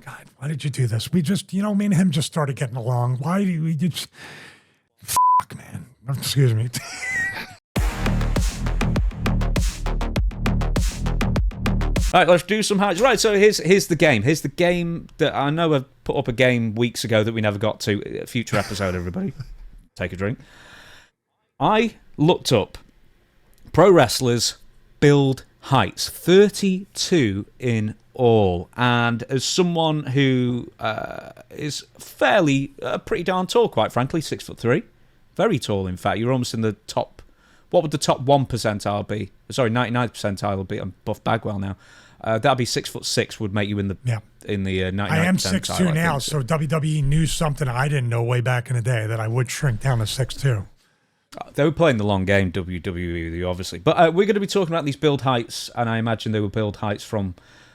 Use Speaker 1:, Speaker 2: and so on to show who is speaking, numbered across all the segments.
Speaker 1: God, why did you do this? We just, me and him just started getting along. Why do we just, fuck, man. Excuse me.
Speaker 2: All right, let's do some highlights. Right, so here's the game. Here's the game that I know I've put up a game weeks ago that we never got to. Future episode, everybody. Take a drink. I looked up pro wrestlers build heights, 32 in all. And as someone who is fairly, pretty darn tall, quite frankly, 6'3", very tall, in fact. You're almost in the top. What would the top 1 percentile be? Sorry, 99th percentile will be on Buff Bagwell now. That'd be 6'6", would make you in the 99th
Speaker 1: I am
Speaker 2: percentile.
Speaker 1: 6'2" now, so WWE knew something I didn't know way back in the day, that I would shrink down to 6'2".
Speaker 2: They were playing the long game, WWE, obviously. But we're going to be talking about these build heights, and I imagine they were build heights from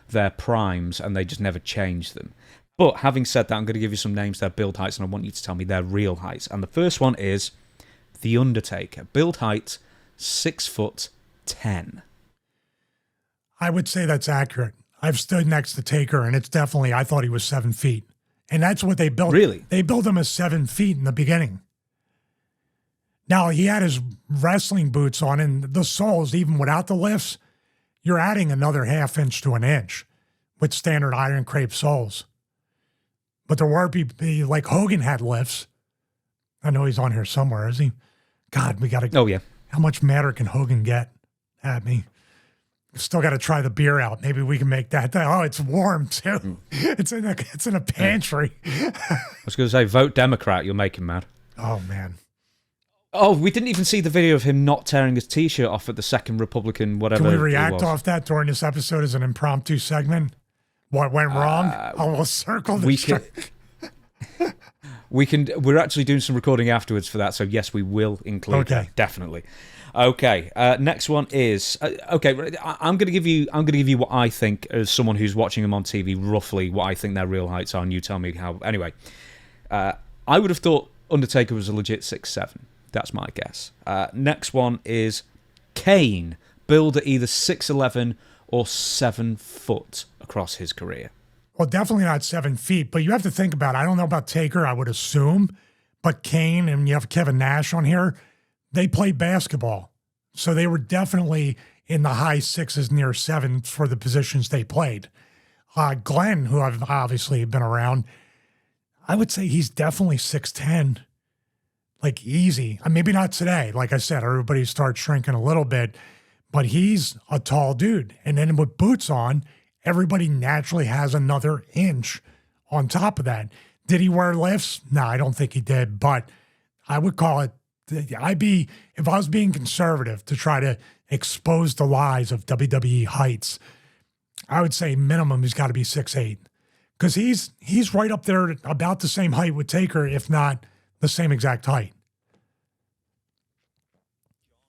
Speaker 2: their primes, and they just never changed them. But having said that, I'm going to give you some names, their build heights, and I want you to tell me their real heights. And the first one is The Undertaker. Build height, 6'10".
Speaker 1: I would say that's accurate. I've stood next to Taker, and it's definitely, I thought he was 7 feet. And that's what they built.
Speaker 2: Really?
Speaker 1: They built him as 7 feet in the beginning. Now, he had his wrestling boots on, and the soles, even without the lifts, you're adding another ½ inch to an inch with standard iron crepe soles. But there were people, like Hogan had lifts. I know he's on here somewhere, is he? God, we got to...
Speaker 2: Oh, yeah.
Speaker 1: How much madder can Hogan get at me? Still got to try the beer out. Maybe we can make that. Oh, it's warm, too. It's in a pantry.
Speaker 2: I was going to say, vote Democrat, you'll make him mad.
Speaker 1: Oh, man.
Speaker 2: Oh, we didn't even see the video of him not tearing his T-shirt off at the second Republican whatever.
Speaker 1: Can we react off that during this episode as an impromptu segment? What went wrong? We'll circle the
Speaker 2: We're actually doing some recording afterwards for that, so yes, we will include that, definitely. Okay, next one is I'm going to give you what I think, as someone who's watching them on TV, roughly what I think their real heights are, and you tell me how. Anyway, I would have thought Undertaker was a legit 6'7". That's my guess. Next one is Kane, billed at either 6'11" or 7 foot across his career.
Speaker 1: Well, definitely not 7 feet, but you have to think about it. I don't know about Taker, I would assume, but Kane, and you have Kevin Nash on here, they played basketball. So they were definitely in the high 6s, near 7 for the positions they played. Glenn, who I've obviously been around, I would say he's definitely 6'10", like easy. Maybe not today. Like I said, everybody starts shrinking a little bit, but he's a tall dude. And then with boots on, everybody naturally has another inch on top of that. Did he wear lifts? No, I don't think he did, but I would call it, if I was being conservative to try to expose the lies of WWE heights, I would say minimum he's got to be 6'8", because he's right up there about the same height with Taker, if not the same exact height.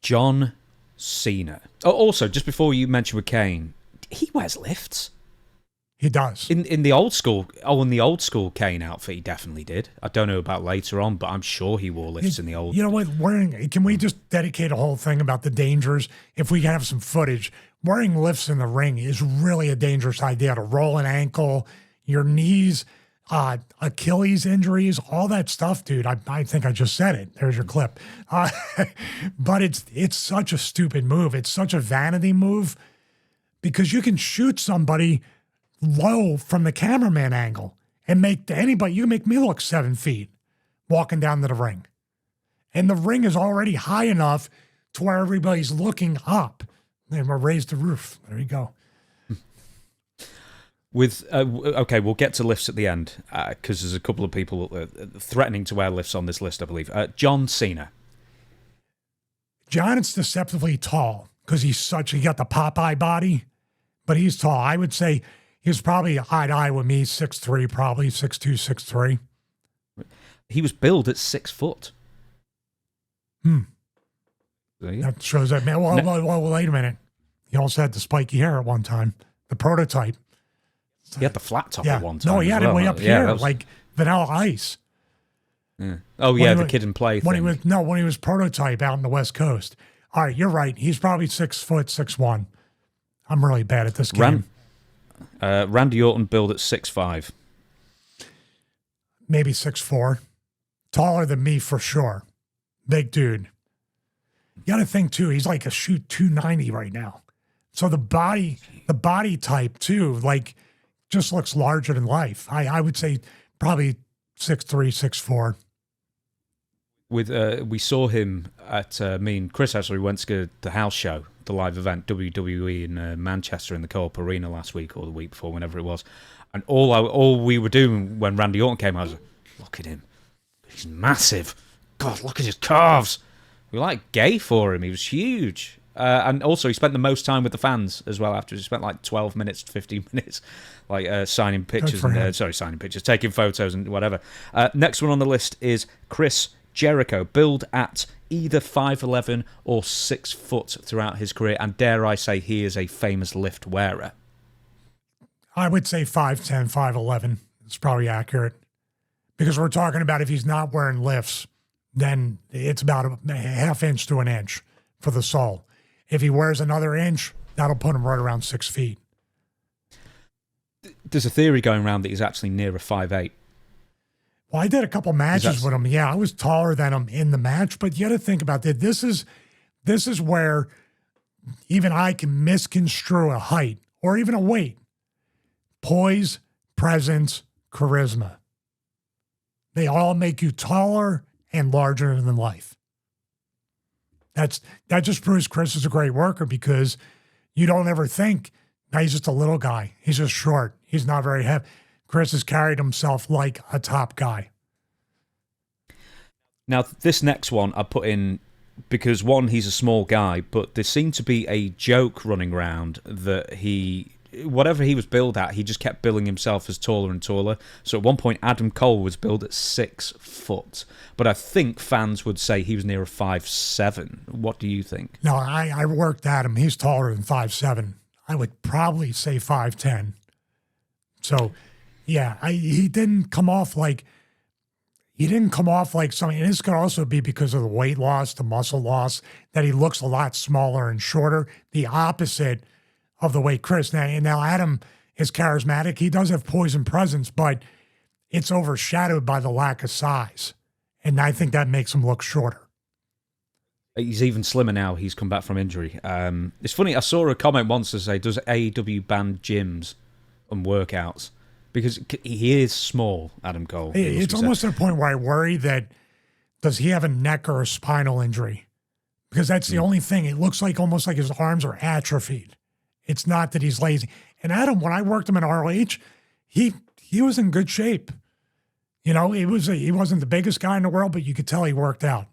Speaker 2: John Cena. Oh, also, just before you mention with Kane, he wears lifts.
Speaker 1: He does.
Speaker 2: In the old school, in the old school Kane outfit, he definitely did. I don't know about later on, but I'm sure he wore lifts in the old.
Speaker 1: You know what? Can we just dedicate a whole thing about the dangers? If we can have some footage, wearing lifts in the ring is really a dangerous idea. To roll an ankle, your knees, Achilles injuries, all that stuff, dude. I think I just said it. There's your clip. But it's such a stupid move. It's such a vanity move, because you can shoot somebody low from the cameraman angle and you can make me look 7 feet walking down to the ring. And the ring is already high enough to where everybody's looking up. And we'll raise the roof. There you go.
Speaker 2: Okay, we'll get to lifts at the end, because there's a couple of people threatening to wear lifts on this list, I believe. John Cena.
Speaker 1: John is deceptively tall because he got the Popeye body, but he's tall. I would say he's probably eye to eye with me, 6'3", probably 6'2", 6'3".
Speaker 2: He was billed at 6 foot.
Speaker 1: That shows that, man. Well, wait a minute. He also had the spiky hair at one time, the prototype.
Speaker 2: He had the flat top at one time.
Speaker 1: No, he had it way up here, like Vanilla Ice.
Speaker 2: Yeah. Oh, yeah, the Kid and Play thing.
Speaker 1: When he was prototype out in the West Coast. All right, you're right. He's probably 6 foot, 6'1". I'm really bad at this game.
Speaker 2: Randy Orton billed at 6'5".
Speaker 1: maybe 6'4". Taller than me for sure. Big dude. You got to think too, he's like a shoot 290 right now. So the body type too, like just looks larger than life. I would say probably 6'3", 6'4".
Speaker 2: We saw him at me and Chris actually went to the house show, the live event WWE in Manchester in the Co-op Arena last week or the week before, whenever it was. And all we were doing when Randy Orton came, I was like, look at him, he's massive. God, look at his calves. We were like gay for him. He was huge. And also, he spent the most time with the fans as well. After he spent like 12 minutes, 15 minutes, like signing pictures signing pictures, taking photos and whatever. Next one on the list is Chris Jericho, billed at either 5'11" or 6 foot throughout his career, and dare I say he is a famous lift wearer.
Speaker 1: I would say 5'10", 5'11". It's probably accurate. Because we're talking about if he's not wearing lifts, then it's about a half inch to an inch for the sole. If he wears another inch, that'll put him right around 6 feet.
Speaker 2: There's a theory going around that he's actually nearer 5'8".
Speaker 1: Well, I did a couple matches with him. Yeah, I was taller than him in the match, but you got to think about that. This is where even I can misconstrue a height or even a weight. Poise, presence, charisma. They all make you taller and larger than life. That just proves Chris is a great worker because you don't ever think, no, he's just a little guy. He's just short. He's not very heavy. Chris has carried himself like a top guy.
Speaker 2: Now, this next one I put in because, one, he's a small guy, but there seemed to be a joke running around that whatever he was billed at, he just kept billing himself as taller and taller. So at one point, Adam Cole was billed at 6 foot. But I think fans would say he was near a 5'7". What do you think?
Speaker 1: No, I worked at him. He's taller than 5'7". I would probably say 5'10". So, yeah, he didn't come off like something. And this could also be because of the weight loss, the muscle loss, that he looks a lot smaller and shorter. The opposite of the way Chris. Now Adam is charismatic. He does have poise and presence, but it's overshadowed by the lack of size. And I think that makes him look shorter.
Speaker 2: He's even slimmer now. He's come back from injury. It's funny. I saw a comment once to say, does AEW ban gyms and workouts? Because he is small, Adam Cole.
Speaker 1: It's almost to the point where I worry that does he have a neck or a spinal injury? Because that's the only thing. It looks like almost like his arms are atrophied. It's not that he's lazy. And Adam, when I worked him in ROH, he was in good shape. You know, he wasn't the biggest guy in the world, but you could tell he worked out.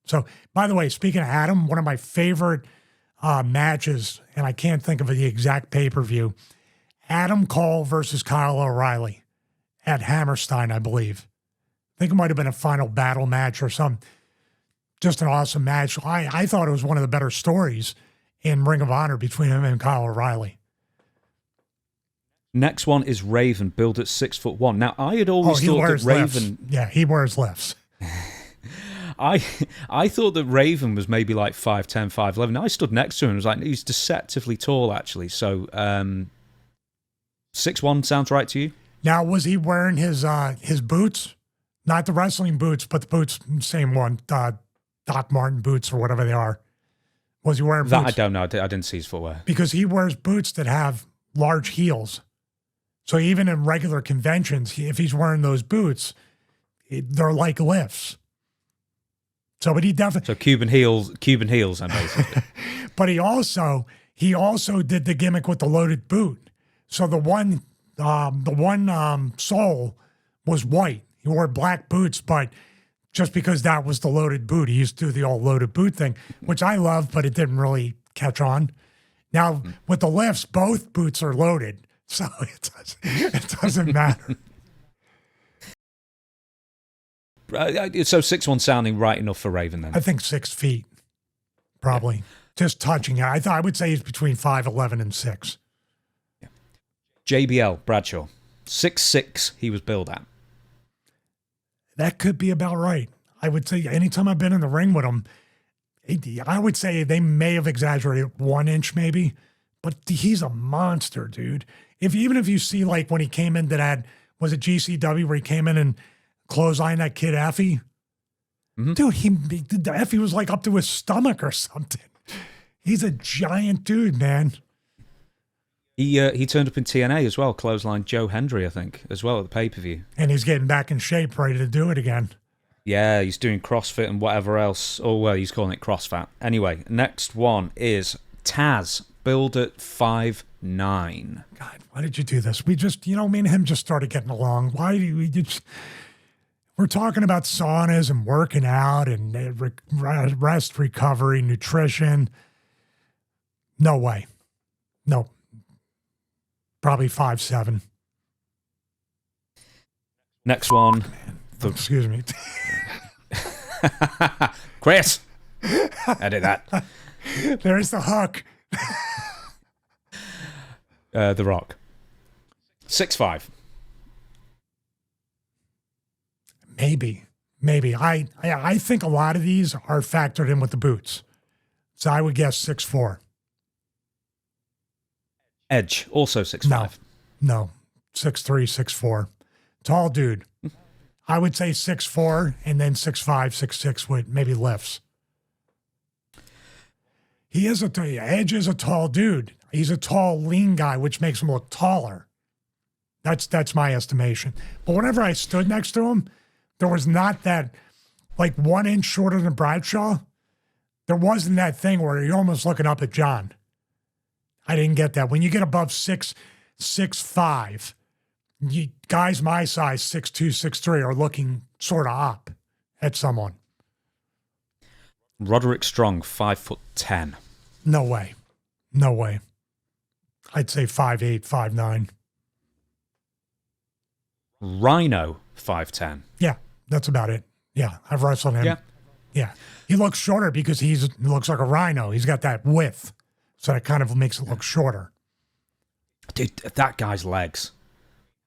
Speaker 1: So, by the way, speaking of Adam, one of my favorite matches, and I can't think of the exact pay-per-view, Adam Cole versus Kyle O'Reilly at Hammerstein, I believe. I think it might have been a final battle match or something. Just an awesome match. I thought it was one of the better stories in Ring of Honor between him and Kyle O'Reilly.
Speaker 2: Next one is Raven, billed at 6'1". Now, I had always thought that Raven...
Speaker 1: Lifts. Yeah, he wears lifts.
Speaker 2: I thought that Raven was maybe like 5'10", 5'11". I stood next to him and was like, he's deceptively tall, actually. So, 6'1" sounds right to you?
Speaker 1: Now, was he wearing his boots? Not the wrestling boots, but the boots, same one, Doc Martin boots or whatever they are. Was he wearing boots?
Speaker 2: That I don't know. I didn't see his footwear.
Speaker 1: Because he wears boots that have large heels. So even in regular conventions, if he's wearing those boots, they're like lifts. So, but he definitely...
Speaker 2: So Cuban heels, I'm basically.
Speaker 1: But he also did the gimmick with the loaded boot. So the one sole was white. He wore black boots, but just because that was the loaded boot, he used to do the old loaded boot thing, which I love, but it didn't really catch on. Now, with the lifts, both boots are loaded, so it doesn't matter.
Speaker 2: So 6'1" sounding right enough for Raven then?
Speaker 1: I think 6 feet, probably. Yeah. Just touching it. I would say he's between 5'11" and 6.
Speaker 2: Yeah. JBL, Bradshaw. 6'6" he was billed at.
Speaker 1: That could be about right. I would say anytime I've been in the ring with him, I would say they may have exaggerated 1 inch maybe, but he's a monster, dude. Even if you see like when he came into that, was it GCW where he came in and clothesline that kid Effie.
Speaker 2: Mm-hmm.
Speaker 1: Dude, the Effie was like up to his stomach or something. He's a giant dude, man.
Speaker 2: He turned up in TNA as well, clothesline Joe Hendry, I think, as well at the pay-per-view.
Speaker 1: And he's getting back in shape, ready to do it again.
Speaker 2: Yeah, he's doing CrossFit and whatever else. Oh, well, he's calling it CrossFat. Anyway, next one is Taz, billed at 5'9".
Speaker 1: God, why did you do this? We just, me and him just started getting along. Why do we just... We're talking about saunas and working out and rest, recovery, nutrition. No way. No. Probably 5'7".
Speaker 2: Next one.
Speaker 1: Excuse me.
Speaker 2: Chris! Edit that.
Speaker 1: There's the hook.
Speaker 2: The Rock. 6'5".
Speaker 1: Maybe. I think a lot of these are factored in with the boots. So I would guess 6'4".
Speaker 2: Edge, also 6'5".
Speaker 1: No. 6'3", 6'4". Tall dude. I would say 6'4", and then 6'5", 6'6" with maybe lifts. Edge is a tall dude. He's a tall, lean guy, which makes him look taller. That's my estimation. But whenever I stood next to him, there was not that, like 1 inch shorter than Bradshaw. There wasn't that thing where you're almost looking up at John. I didn't get that. When you get above 6'5", guys my size, 6'2", 6'3", are looking sort of up at someone.
Speaker 2: Roderick Strong, 5'10".
Speaker 1: No way. I'd say 5'8", 5'9".
Speaker 2: Rhino, 5'10".
Speaker 1: Yeah, that's about it. Yeah, I've wrestled him. Yeah. He looks shorter because he looks like a rhino. He's got that width, so that kind of makes it look shorter.
Speaker 2: Dude, that guy's legs.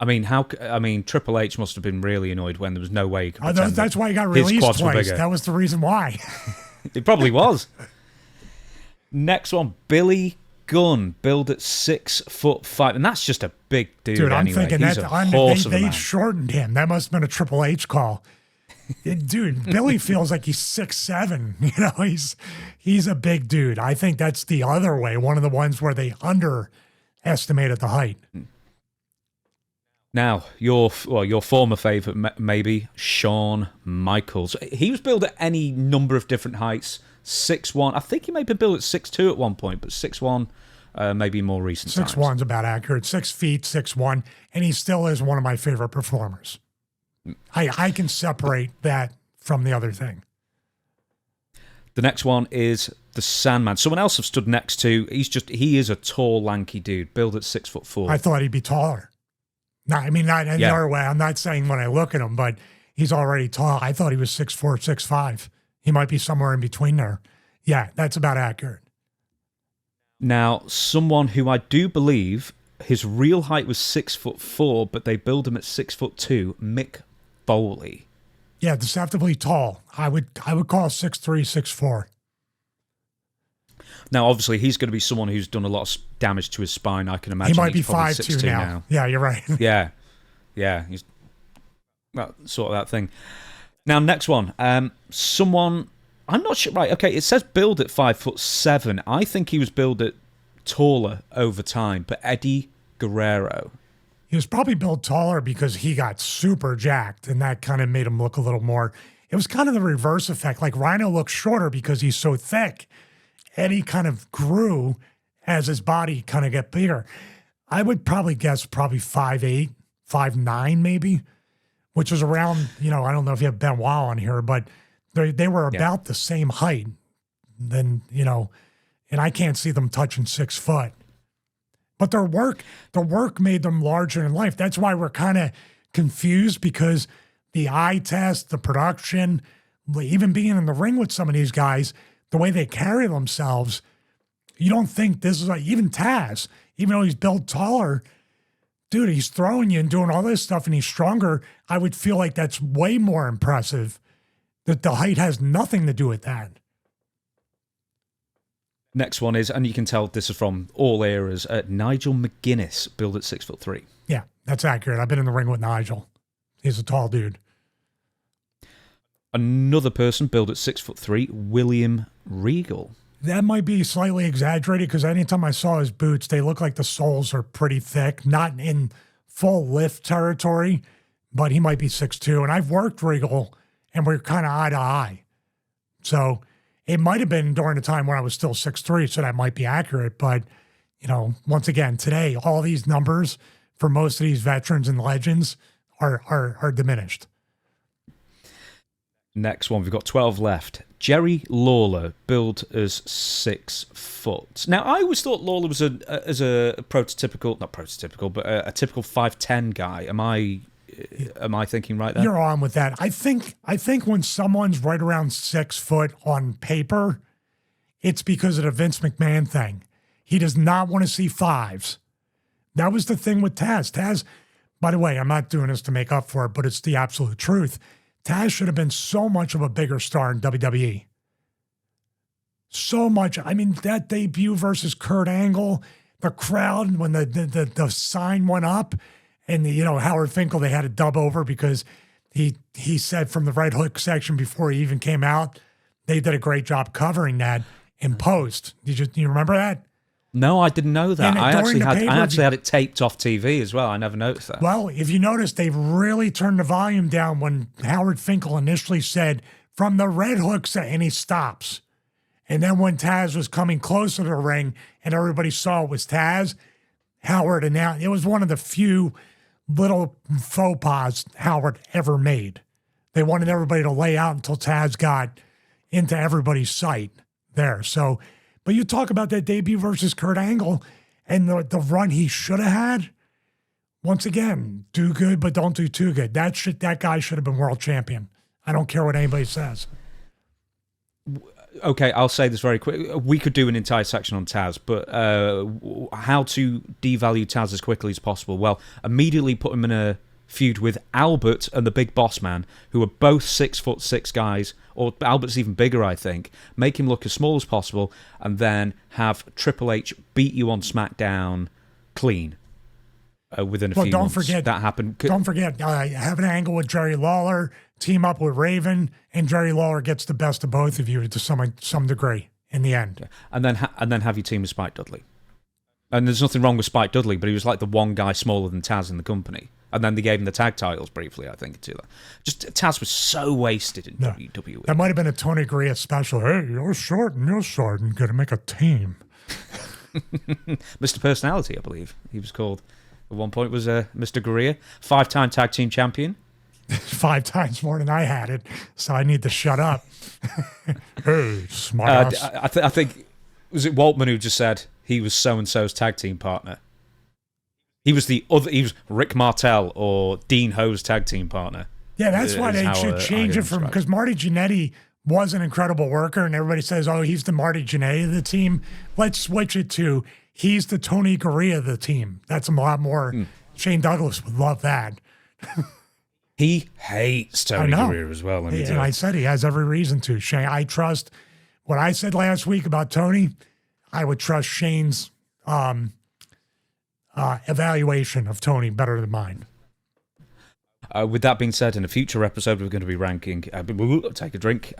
Speaker 2: I mean, Triple H must have been really annoyed when there was no way he could pretend
Speaker 1: that's why he got released twice. That was the reason why.
Speaker 2: It probably was. Next one, Billy Gunn, billed at 6'5", and that's just a big dude.
Speaker 1: Dude, I'm
Speaker 2: anyway.
Speaker 1: thinking
Speaker 2: He's a horse of a
Speaker 1: they
Speaker 2: man.
Speaker 1: shortened him. That must have been a Triple H call. Dude, Billy feels like he's 6'7". He's a big dude. I think that's the other way. One of the ones where they underestimated the height.
Speaker 2: Now, your former favourite, maybe, Shawn Michaels. He was billed at any number of different heights. 6'1". I think he may have been billed at 6'2" at one point, but 6'1", maybe more recent times.
Speaker 1: 6'1's about accurate. 6 feet, 6'1", and he still is one of my favorite performers. I can separate that from the other thing.
Speaker 2: The next one is the Sandman. Someone else I've stood next to. He is a tall, lanky dude, billed at 6'4".
Speaker 1: I thought he'd be taller. No, I mean, not in the other way. I'm not saying when I look at him, but he's already tall. I thought he was 6'4", 6'5". He might be somewhere in between there. Yeah, that's about accurate.
Speaker 2: Now, someone who I do believe his real height was 6'4", but they billed him at 6'2", Mick Foley.
Speaker 1: Yeah, deceptively tall. I would call 6'3", 6'4".
Speaker 2: Now, obviously, he's going to be someone who's done a lot of damage to his spine. I can imagine
Speaker 1: he might be
Speaker 2: he's probably
Speaker 1: 5'2"
Speaker 2: 6'2"
Speaker 1: now. Yeah, you're right.
Speaker 2: Yeah. He's sort of that thing. Now, next one. Someone, I'm not sure. Right, okay, it says billed at 5'7". I think he was billed at taller over time, but Eddie Guerrero.
Speaker 1: He was probably built taller because he got super jacked, and that kind of made him look a little more. It was kind of the reverse effect. Like Rhino looks shorter because he's so thick. Eddie kind of grew as his body kind of got bigger. I would probably guess 5'8", 5'9", maybe, which was around, I don't know if you have Benoit on here, but they were about the same height. Then, and I can't see them touching 6 foot. But the work made them larger in life. That's why we're kind of confused, because the eye test, the production, even being in the ring with some of these guys, the way they carry themselves, you don't think this is like, even Taz, even though he's built taller, dude, he's throwing you and doing all this stuff and he's stronger. I would feel like that's way more impressive, that the height has nothing to do with that.
Speaker 2: Next one is, and you can tell this is from all eras, Nigel McGuinness, billed at 6'3".
Speaker 1: Yeah, that's accurate. I've been in the ring with Nigel. He's a tall dude.
Speaker 2: Another person billed at 6'3", William Regal.
Speaker 1: That might be slightly exaggerated because anytime I saw his boots, they look like the soles are pretty thick, not in full lift territory, but he might be 6'2". And I've worked Regal, and we're kind of eye to eye. So it might have been during the time when I was still 6'3", so that might be accurate. But, once again, today, all these numbers for most of these veterans and legends are diminished.
Speaker 2: Next one, we've got 12 left. Jerry Lawler, billed as 6 foot. Now, I always thought Lawler was a prototypical, not prototypical, but a typical 5'10" guy. Am I thinking right there?
Speaker 1: You're on with that. I think when someone's right around 6 foot on paper, it's because of the Vince McMahon thing. He does not want to see 5s. That was the thing with Taz. Taz, by the way, I'm not doing this to make up for it, but it's the absolute truth. Taz should have been so much of a bigger star in WWE. So much. I mean, that debut versus Kurt Angle, the crowd, when the sign went up, and Howard Finkel, they had to dub over because he said from the right hook section before he even came out, they did a great job covering that in post. Did you remember that?
Speaker 2: No, I didn't know that. I actually had it taped off TV as well. I never noticed that.
Speaker 1: Well, if you notice, they've really turned the volume down when Howard Finkel initially said, from the red hook, and he stops. And then when Taz was coming closer to the ring and everybody saw it was Taz, Howard announced, it was one of the few little faux pas Howard ever made. They wanted everybody to lay out until Taz got into everybody's sight there. So, but you talk about that debut versus Kurt Angle and the run he should have had. Once again, do good, but don't do too good. That guy should have been world champion. I don't care what anybody says.
Speaker 2: Okay, I'll say this very quick. We could do an entire section on Taz, but how to devalue Taz as quickly as possible? Well, immediately put him in a feud with Albert and the Big Boss Man, who are both 6'6" guys, or Albert's even bigger, I think. Make him look as small as possible, and then have Triple H beat you on SmackDown clean within a few months. That happened.
Speaker 1: Don't forget, have an angle with Jerry Lawler, team up with Raven, and Jerry Lawler gets the best of both of you to some degree in the end.
Speaker 2: And then have your team with Spike Dudley. And there's nothing wrong with Spike Dudley, but he was like the one guy smaller than Taz in the company. And then they gave him the tag titles briefly, I think, too. Just Taz was so wasted in WWE.
Speaker 1: That might have been a Tony Garea special. Hey, you're short and you're short, and got to make a team.
Speaker 2: Mr. Personality, I believe he was called. At one point was Mr. Garea, 5-time tag team champion.
Speaker 1: 5 times more than I had it, so I need to shut up. Hey, smart ass.
Speaker 2: I think, was it Waltman who just said he was so-and-so's tag team partner? He was he was Rick Martel or Dean Ho's tag team partner.
Speaker 1: Yeah, that's why they should change it from, because Marty Jannetty was an incredible worker, and everybody says, oh, he's the Marty Jannetty of the team. Let's switch it to, he's the Tony Garea of the team. That's a lot more. Shane Douglas would love that.
Speaker 2: He hates Tony Garea as well.
Speaker 1: And I said he has every reason to. Shane, I trust what I said last week about Tony. I would trust Shane's evaluation of Tony better than mine.
Speaker 2: With that being said, in a future episode, we're going to be ranking, take a drink,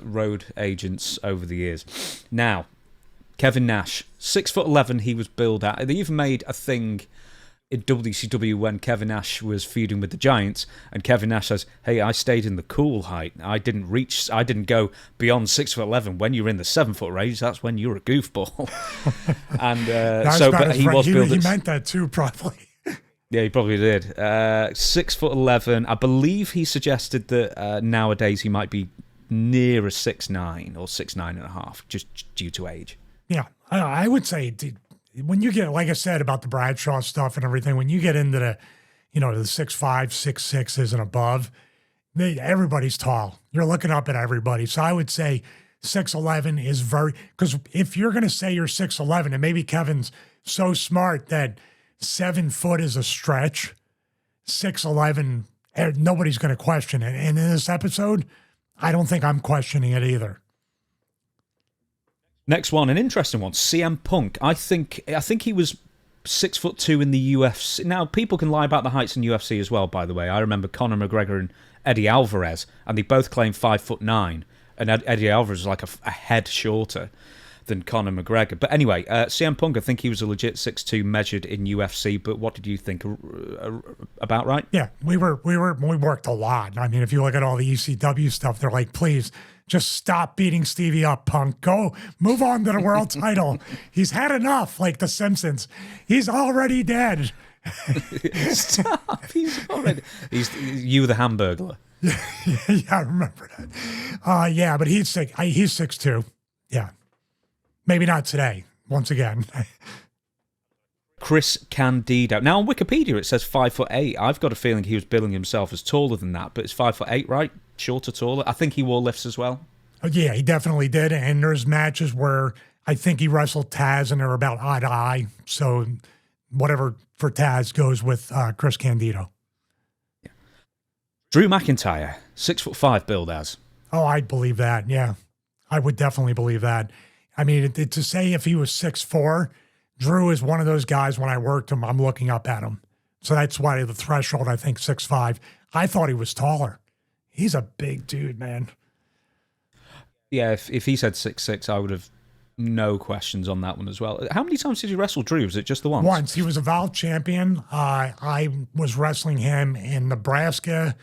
Speaker 2: road agents over the years. Now, Kevin Nash, 6'11", he was billed at. They even made a thing in WCW when Kevin Nash was feuding with the Giants, and Kevin Nash says, hey, I stayed in the cool height. I didn't go beyond 6'11". When you're in the 7 foot range, that's when you're a goofball. And but he was billed.
Speaker 1: He meant that too, probably.
Speaker 2: Yeah, he probably did. 6'11". I believe he suggested that nowadays he might be near a 6'9" or 6'9.5", just due to age.
Speaker 1: Yeah, I would say when you get, like I said about the Bradshaw stuff and everything, when you get into the, the 6'5", 6'6" and above, everybody's tall. You're looking up at everybody. So I would say 6'11" is because if you're going to say you're 6'11", and maybe Kevin's so smart that 7 foot is a stretch, 6'11", nobody's going to question it. And in this episode, I don't think I'm questioning it either.
Speaker 2: Next one, an interesting one, CM Punk. I think he was 6'2" in the UFC. Now, people can lie about the heights in UFC as well, by the way. I remember Conor McGregor and Eddie Alvarez, and they both claim 5'9", and Eddie Alvarez is like a head shorter than Conor McGregor. But anyway, CM Punk, I think he was a legit 6'2" measured in UFC, but what did you think? About right?
Speaker 1: Yeah, we worked a lot. I mean, if you look at all the ECW stuff, they're like, please, just stop beating Stevie up, Punk. Go, move on to the world title. He's had enough, like The Simpsons. He's already dead.
Speaker 2: Stop. He's you the Hamburglar.
Speaker 1: Yeah, I remember that. Yeah, but he's 6'2". Yeah. Maybe not today, once again.
Speaker 2: Chris Candido. Now, on Wikipedia, it says 5'8". I've got a feeling he was billing himself as taller than that, but it's 5'8", right? Shorter, taller. I think he wore lifts as well.
Speaker 1: Yeah, he definitely did. And there's matches where I think he wrestled Taz and they're about eye to eye. So whatever for Taz goes with Chris Candido.
Speaker 2: Yeah. Drew McIntyre, 6'5" billed as.
Speaker 1: Oh, I'd believe that. Yeah, I would definitely believe that. I mean, to say if he was 6'4", Drew is one of those guys, when I worked him, I'm looking up at him. So that's why the threshold, I think, 6'5". I thought he was taller. He's a big dude, man.
Speaker 2: Yeah, if he said 6'6", I would have no questions on that one as well. How many times did you wrestle Drew? Was it just the once?
Speaker 1: Once. He was a Valve champion. I was wrestling him in Nebraska,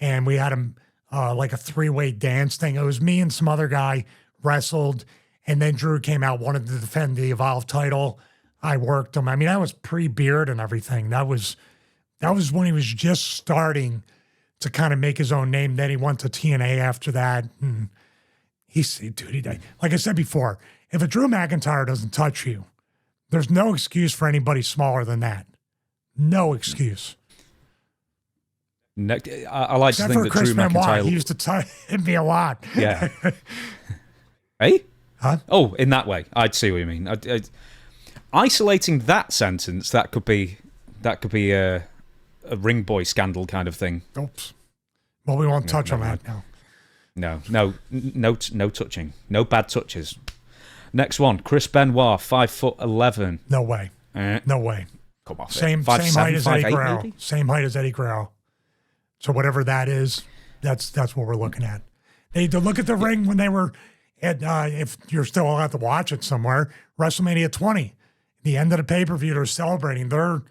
Speaker 1: and we had him like a three-way dance thing. It was me and some other guy wrestled, and then Drew came out, wanted to defend the Evolve title. I worked him. I mean, that was pre-beard and everything. That was when he was just starting to kind of make his own name. Then he went to TNA after that. And like I said before, if a Drew McIntyre doesn't touch you, there's no excuse for anybody smaller than that. No excuse.
Speaker 2: No, I like
Speaker 1: Except
Speaker 2: to think
Speaker 1: for
Speaker 2: that
Speaker 1: Chris
Speaker 2: Drew
Speaker 1: Benoit.
Speaker 2: McIntyre...
Speaker 1: He used to hit me a lot.
Speaker 2: Yeah. Hey?
Speaker 1: Huh?
Speaker 2: Oh, in that way. I'd see what you mean. Isolating that sentence, that could be a ring boy scandal kind of thing.
Speaker 1: Oops. Well, we won't touch on that now.
Speaker 2: No touching. No bad touches. Next one, Chris Benoit, 5'11".
Speaker 1: No way. No way.
Speaker 2: Come off.
Speaker 1: Same height as Eddie Guerrero. Same height as Eddie Guerrero. So whatever that is, that's what we're looking at. They had to look at the ring when they were at, if you're still allowed to watch it somewhere, WrestleMania 20. The end of the pay-per-view, they're celebrating. They're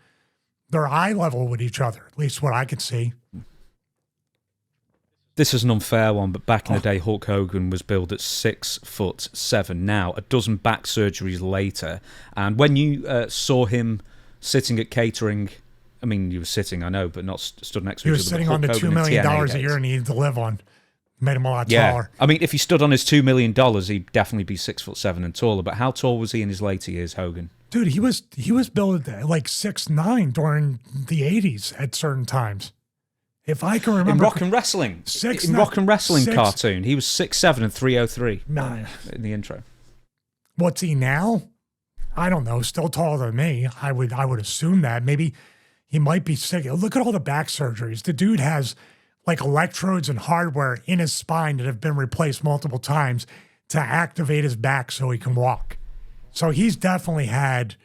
Speaker 1: eye level with each other, at least what I could see.
Speaker 2: This is an unfair one, but back in the day, Hulk Hogan was billed at 6'7". Now, a dozen back surgeries later, and when you saw him sitting at catering, I mean, you were sitting, I know, but not stood next to
Speaker 1: He
Speaker 2: each
Speaker 1: was
Speaker 2: other.
Speaker 1: sitting on the $2 million a year and he needed to live on. Made him a lot taller.
Speaker 2: I mean, if he stood on his $2 million, he'd definitely be 6'7" and taller. But how tall was he in his later years, Hogan?
Speaker 1: Dude, he was billed at like 6'9" during the 80s at certain times. If I can remember.
Speaker 2: In Rock and Wrestling. Rock and Wrestling cartoon, he was 6'7" and 303 in the intro.
Speaker 1: What's he now? I don't know. Still taller than me. I would assume that. Maybe he might be sick. Look at all the back surgeries. The dude has like electrodes and hardware in his spine that have been replaced multiple times to activate his back so he can walk. So he's definitely had,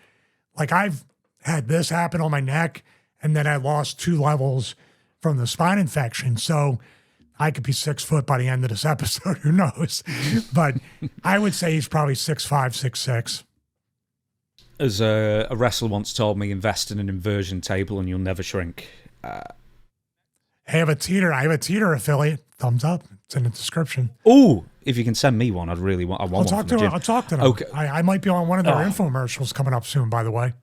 Speaker 1: like I've had this happen on my neck and then I lost 2 levels from the spine infection. So I could be 6 foot by the end of this episode. Who knows? But I would say he's probably 6'5", 6'6".
Speaker 2: As a wrestler once told me, invest in an inversion table and you'll never shrink.
Speaker 1: I have a teeter affiliate. Thumbs up. It's in the description.
Speaker 2: Ooh, if you can send me one, I'd really want.
Speaker 1: I'll talk to them.
Speaker 2: Okay.
Speaker 1: I might be on one of their infomercials coming up soon, by the way.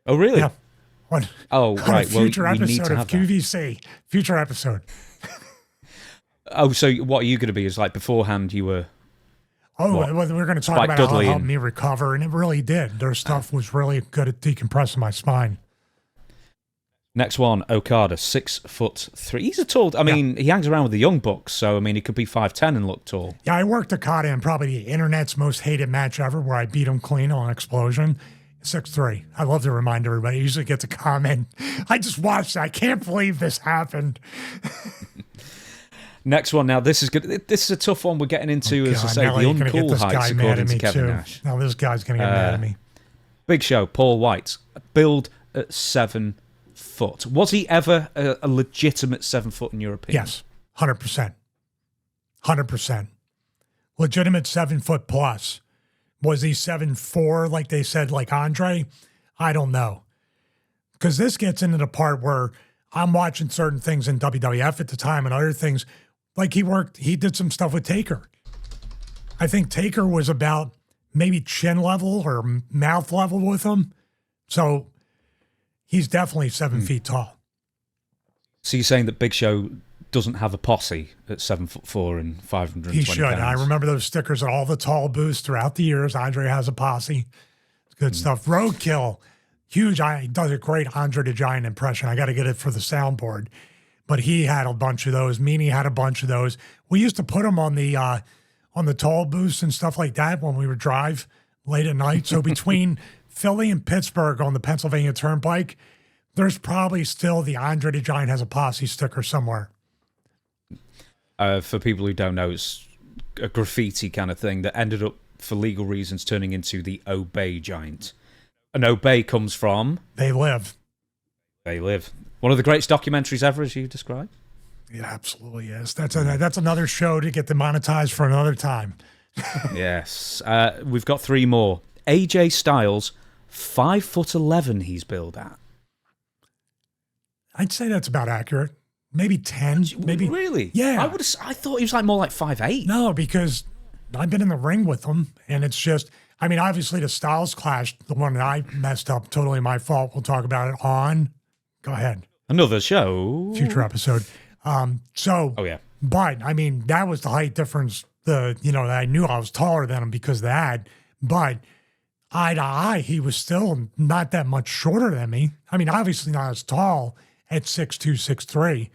Speaker 2: Oh, really?
Speaker 1: Yeah.
Speaker 2: Right.
Speaker 1: A future
Speaker 2: well,
Speaker 1: episode of QVC. Future episode.
Speaker 2: Oh, so what are you going to be? Is like beforehand you were...
Speaker 1: Well, we're going to talk about how it helped me recover, and it really did. Their stuff was really good at decompressing my spine.
Speaker 2: Next one, Okada, 6'3". He's a tall... I mean, he hangs around with the Young Bucks, so, I mean, he could be 5'10" and look tall.
Speaker 1: Yeah, I worked Okada in probably the internet's most hated match ever, where I beat him clean on Explosion. 6'3". I love to remind everybody. I usually get to comment, I just watched it. I can't believe this happened.
Speaker 2: Next one, now, this is good. This is a tough one we're getting into, as I say, the uncool heights according to Kevin Nash.
Speaker 1: Now this guy's going to get mad at me.
Speaker 2: Big Show, Paul White, build at 7 foot. Was he ever a legitimate 7 foot in your opinion?
Speaker 1: Yes, 100%. 100%. Legitimate 7 foot plus. Was he 7'4", like they said, like Andre? I don't know. Because this gets into the part where I'm watching certain things in WWF at the time and other things. Like he did some stuff with Taker. I think Taker was about maybe chin level or mouth level with him. So he's definitely 7 feet tall.
Speaker 2: So you're saying that Big Show doesn't have a posse at 7'4" and 520
Speaker 1: He should.
Speaker 2: pounds?
Speaker 1: I remember those stickers at all the tall booths throughout the years. Andre has a posse. It's good stuff. Roadkill, huge. He does a great Andre the Giant impression. I got to get it for the soundboard. But he had a bunch of those. Meanie had a bunch of those. We used to put them on the tall booths and stuff like that when we would drive late at night. So between Philly and Pittsburgh on the Pennsylvania Turnpike, there's probably still the Andre the Giant has a posse sticker somewhere.
Speaker 2: For people who don't know, it's a graffiti kind of thing that ended up, for legal reasons, turning into the Obey Giant. And Obey comes from...
Speaker 1: They live.
Speaker 2: They live. One of the greatest documentaries ever, as you described.
Speaker 1: It absolutely is. That's another show to get demonetized for another time.
Speaker 2: Yes. We've got 3 more. AJ Styles, 5'11" he's billed at.
Speaker 1: I'd say that's about accurate. Maybe 10. Maybe.
Speaker 2: Really?
Speaker 1: Yeah.
Speaker 2: I thought he was like more like 5'8".
Speaker 1: No, because I've been in the ring with him, and it's just, I mean, obviously the Styles clash, the one that I messed up, totally my fault. We'll talk about it on. Go ahead.
Speaker 2: Another show.
Speaker 1: Future episode. Oh
Speaker 2: yeah.
Speaker 1: But I mean, that was the height difference. That I knew I was taller than him because of that. But eye to eye, he was still not that much shorter than me. I mean, obviously not as tall at 6'2", 6'3",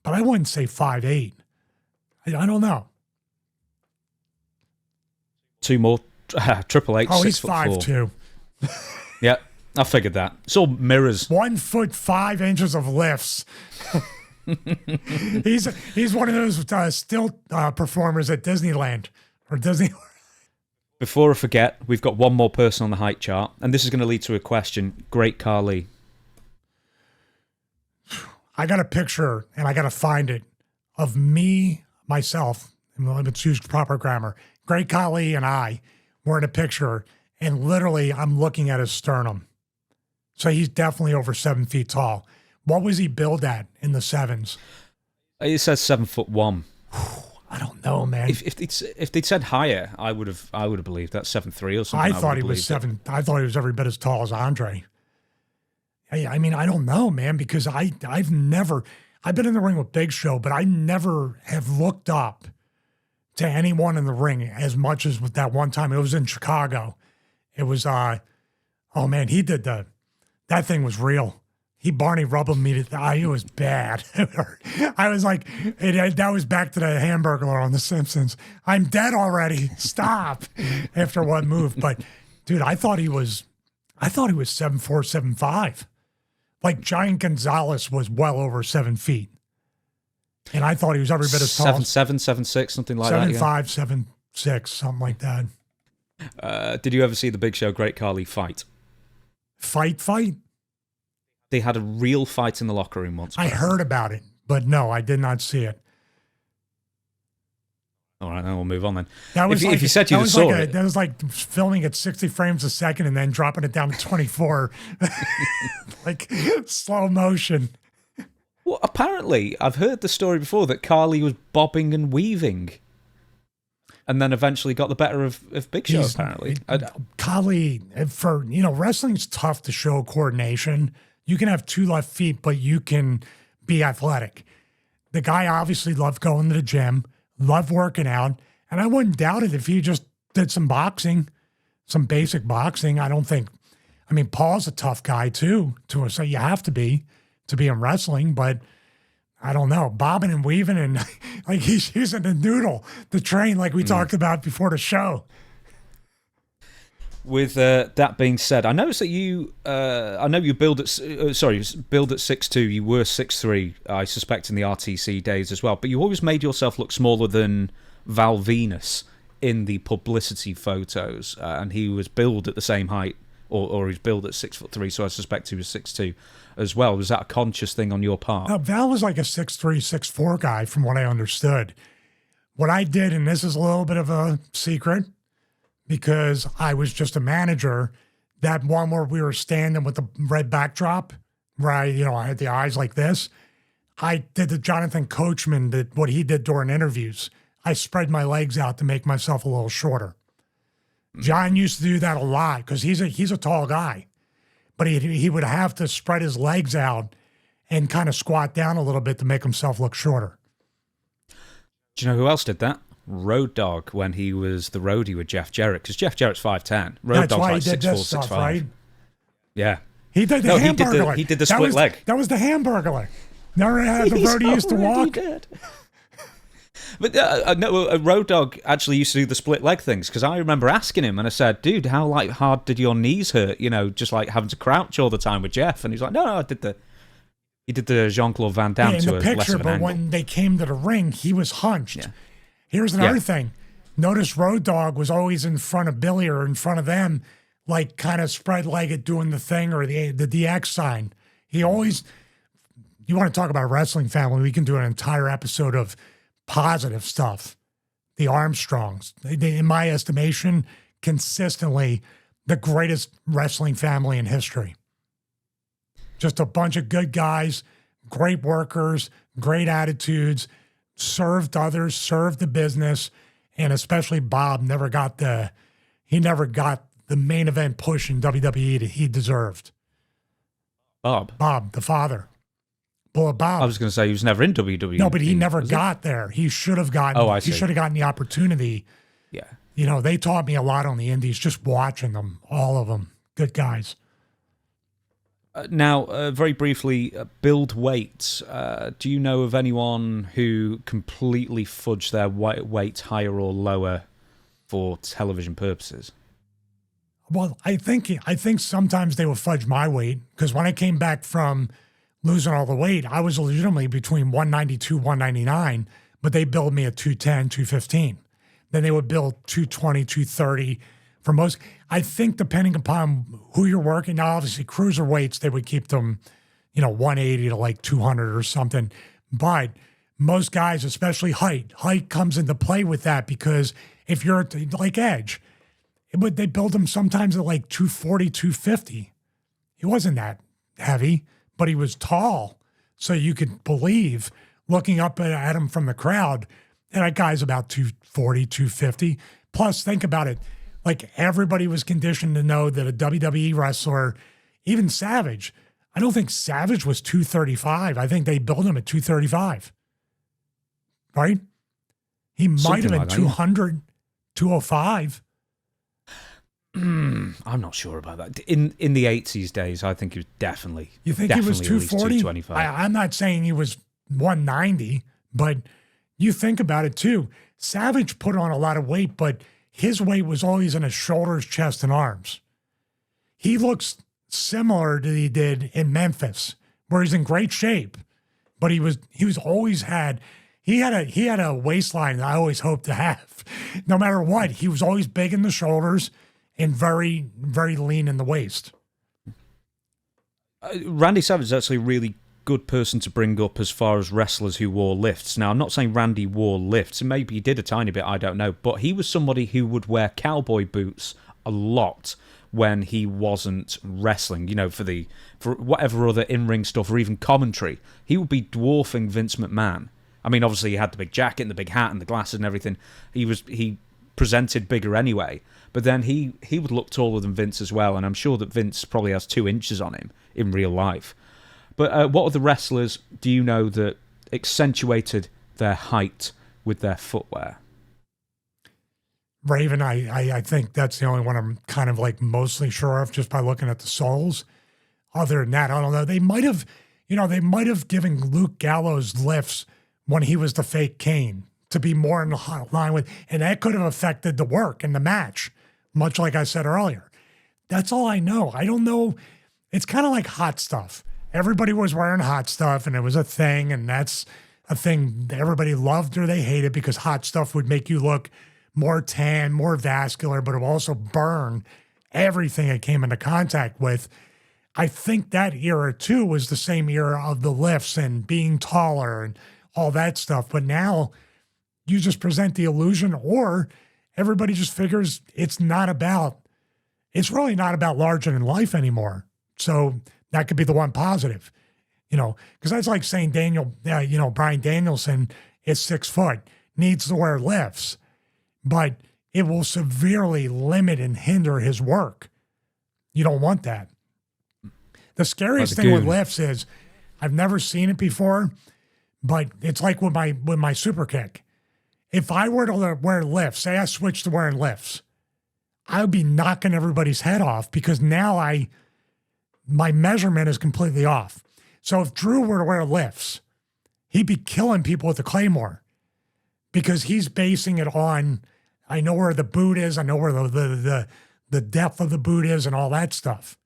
Speaker 1: but I wouldn't say 5'8". I don't know.
Speaker 2: 2 more. Triple H.
Speaker 1: Oh, he's
Speaker 2: 6'4".
Speaker 1: 5'2".
Speaker 2: Yeah, I figured that. It's all mirrors.
Speaker 1: 1 foot 5 inches of lifts. He's one of those still performers at Disneyland or Disney.
Speaker 2: Before I forget, we've got one more person on the height chart, and this is going to lead to a question. Great Khali.
Speaker 1: I got a picture, and I got to find it, of myself, let's use proper grammar. Great Khali and I were in a picture, and literally I'm looking at his sternum. So he's definitely over 7 feet tall. What was he billed at in the 7s?
Speaker 2: It says 7'1".
Speaker 1: I don't know, man.
Speaker 2: If they'd said higher, I would have believed that 7'3" or something.
Speaker 1: I thought he was 7. I thought he was every bit as tall as Andre. I mean, I don't know, man, because I've been in the ring with Big Show, but I never have looked up to anyone in the ring as much as with that one time. It was in Chicago. It was, oh man, that thing was real. He Barney rubbed me to the eye. It was bad. I was like, that was back to the Hamburglar on The Simpsons. I'm dead already. Stop. After one move. But dude, I thought he was 7'4", 7'5". Like Giant Gonzalez was well over 7 feet. And I thought he was every bit as tall.
Speaker 2: 7'7", 7'6", something like that.
Speaker 1: 7'5", 7'6", something like that.
Speaker 2: Did you ever see the Big Show Great Khali fight?
Speaker 1: Fight?
Speaker 2: They had a real fight in the locker room once.
Speaker 1: I heard about it, but no, I did not see it.
Speaker 2: All right, then we'll move on then.
Speaker 1: If
Speaker 2: you said you saw it.
Speaker 1: That was like filming at 60 frames a second and then dropping it down to 24. Like slow motion.
Speaker 2: Well, apparently, I've heard the story before that Khali was bobbing and weaving. And then eventually got the better of Big Show, apparently.
Speaker 1: Khali, wrestling's tough to show coordination. You can have 2 left feet, but you can be athletic. The guy obviously loved going to the gym, loved working out, and I wouldn't doubt it if he just did some boxing, some basic boxing. Paul's a tough guy too, so you have to be in wrestling, but I don't know, bobbing and weaving and like he's using a noodle to train like we talked about before the show.
Speaker 2: With that being said, I noticed that I know you build at 6'2", you were 6'3", I suspect, in the RTC days as well, but you always made yourself look smaller than Val Venus in the publicity photos, and he was billed at the same height or he's billed at 6'3", so I suspect he was 6'2" as well. Was that a conscious thing on your part?
Speaker 1: Val was like a 6'3", 6'4" guy from what I understood. What I did, and this is a little bit of a secret, because I was just a manager, that one where we were standing with the red backdrop, where I had the eyes like this, I did the Jonathan Coachman, what he did during interviews. I spread my legs out to make myself a little shorter. John used to do that a lot because he's a tall guy, but he would have to spread his legs out and kind of squat down a little bit to make himself look shorter.
Speaker 2: Do you know who else did that? Road Dogg, when he was the roadie with Jeff Jarrett, because Jeff Jarrett's 5'10". Road Dogg's like 6'4", 6'5".
Speaker 1: Right?
Speaker 2: Yeah.
Speaker 1: He did the Hamburglar.
Speaker 2: He did the split leg.
Speaker 1: That was the Hamburglar. Never had the roadie used to walk.
Speaker 2: Dead. But Road Dogg actually used to do the split leg things, because I remember asking him and I said, dude, how hard did your knees hurt? Just like having to crouch all the time with Jeff. And he's like, no, he did the Jean-Claude Van Damme to a less of an
Speaker 1: picture, but
Speaker 2: angle.
Speaker 1: when they came to the ring, he was hunched. Yeah. Here's another thing. Notice Road Dogg was always in front of Billy or in front of them, like kind of spread-legged doing the thing or the DX sign. He always, you want to talk about a wrestling family, we can do an entire episode of positive stuff. The Armstrongs, they, in my estimation, consistently the greatest wrestling family in history. Just a bunch of good guys, great workers, great attitudes, served others, served the business, and especially Bob never got the main event push in WWE that he deserved.
Speaker 2: Bob,
Speaker 1: the father. Bullet Bob.
Speaker 2: I was going to say he was never in WWE.
Speaker 1: No, but he never got there. He should have gotten.
Speaker 2: Oh, I see.
Speaker 1: He should have gotten the opportunity.
Speaker 2: Yeah.
Speaker 1: They taught me a lot on the indies, just watching them, all of them. Good guys.
Speaker 2: Now, very briefly, build weights. Do you know of anyone who completely fudged their weight higher or lower for television purposes?
Speaker 1: Well, I think sometimes they will fudge my weight, because when I came back from losing all the weight, I was legitimately between 192, 199, but they billed me at 210, 215. Then they would bill 220, 230 for most. I think depending upon who you're working, now obviously cruiserweights, they would keep them, 180 to like 200 or something. But most guys, especially height comes into play with that, because if you're like Edge, they build him sometimes at like 240, 250. He wasn't that heavy, but he was tall. So you could believe, looking up at him from the crowd, that guy's about 240, 250. Plus, think about it. Like, everybody was conditioned to know that a WWE wrestler, even Savage, I don't think Savage was 235. I think they built him at 235. Right? He might have been 200, 205.
Speaker 2: I'm not sure about that. In the 80s days, I think he was definitely.
Speaker 1: You think he was 240?
Speaker 2: 225.
Speaker 1: I'm not saying he was 190, but you think about it too. Savage put on a lot of weight, but his weight was always in his shoulders, chest, and arms. He looks similar to he did in Memphis, where he's in great shape, but he had a waistline that I always hoped to have. No matter what, he was always big in the shoulders and very, very lean in the waist.
Speaker 2: Randy Savage is actually a really good person to bring up as far as wrestlers who wore lifts. Now, I'm not saying Randy wore lifts, and maybe he did a tiny bit, I don't know, but he was somebody who would wear cowboy boots a lot when he wasn't wrestling, for whatever other in-ring stuff or even commentary. He would be dwarfing Vince McMahon. I mean, obviously he had the big jacket and the big hat and the glasses and everything. He presented bigger anyway, but then he would look taller than Vince as well, and I'm sure that Vince probably has 2 inches on him in real life. But what other wrestlers do you know that accentuated their height with their footwear?
Speaker 1: Raven, I think that's the only one I'm kind of like mostly sure of just by looking at the soles. Other than that, I don't know. They might have given Luke Gallows lifts when he was the fake Kane to be more in line with, and that could have affected the work and the match, much like I said earlier. That's all I know. I don't know. It's kind of like hot stuff. Everybody was wearing hot stuff, and it was a thing, and that's a thing everybody loved or they hated, because hot stuff would make you look more tan, more vascular, but it would also burn. everything it came into contact with. I think that era too was the same era of the lifts and being taller and all that stuff. But now you just present the illusion, or everybody just figures it's really not about larger than life anymore. So that could be the one positive, because that's like saying Bryan Danielson is 6 foot, needs to wear lifts, but it will severely limit and hinder his work. You don't want that. The scariest thing with lifts is I've never seen it before, but it's like with my super kick. If I were to wear lifts, say I switched to wearing lifts, I would be knocking everybody's head off because now my measurement is completely off. So if Drew were to wear lifts, he'd be killing people with the Claymore because he's basing it on, I know where the boot is, I know where the depth of the boot is and all that stuff.